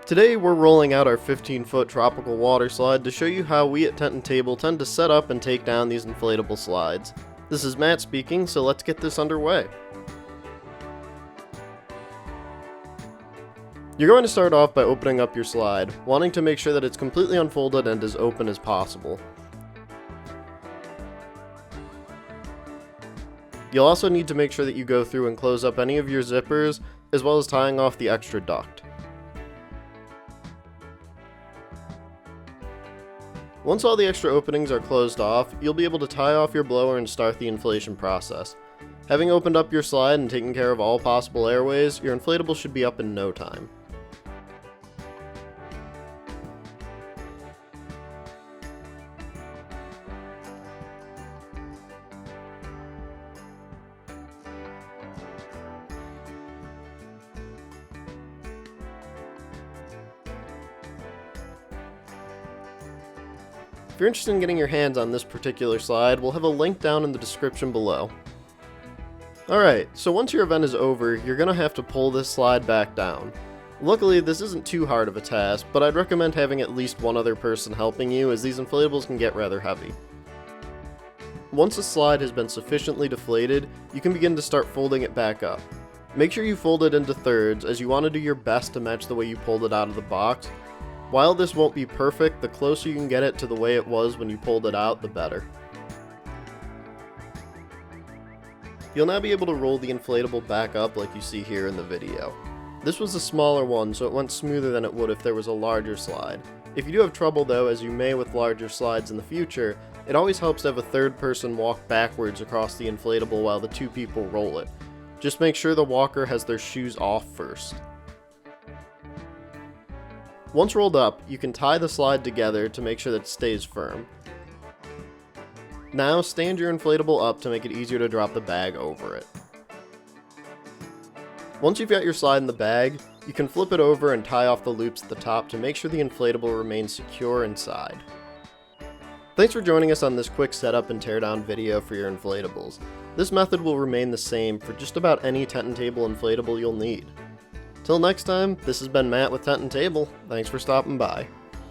Today we're rolling out our 15-foot tropical water slide to show you how we at Tent and Table tend to set up and take down these inflatable slides. This is Matt speaking, so let's get this underway. You're going to start off by opening up your slide, wanting to make sure that it's completely unfolded and as open as possible. You'll also need to make sure that you go through and close up any of your zippers, as well as tying off the extra duct. Once all the extra openings are closed off, you'll be able to tie off your blower and start the inflation process. Having opened up your slide and taken care of all possible airways, your inflatable should be up in no time. If you're interested in getting your hands on this particular slide, we'll have a link down in the description below. Alright, so once your event is over, you're going to have to pull this slide back down. Luckily, this isn't too hard of a task, but I'd recommend having at least one other person helping you, as these inflatables can get rather heavy. Once the slide has been sufficiently deflated, you can begin to start folding it back up. Make sure you fold it into thirds, as you want to do your best to match the way you pulled it out of the box. While this won't be perfect, the closer you can get it to the way it was when you pulled it out, the better. You'll now be able to roll the inflatable back up like you see here in the video. This was a smaller one, so it went smoother than it would if there was a larger slide. If you do have trouble though, as you may with larger slides in the future, it always helps to have a third person walk backwards across the inflatable while the two people roll it. Just make sure the walker has their shoes off first. Once rolled up, you can tie the slide together to make sure that it stays firm. Now stand your inflatable up to make it easier to drop the bag over it. Once you've got your slide in the bag, you can flip it over and tie off the loops at the top to make sure the inflatable remains secure inside. Thanks for joining us on this quick setup and teardown video for your inflatables. This method will remain the same for just about any Tent and Table inflatable you'll need. Till next time, this has been Matt with Tent and Table. Thanks for stopping by.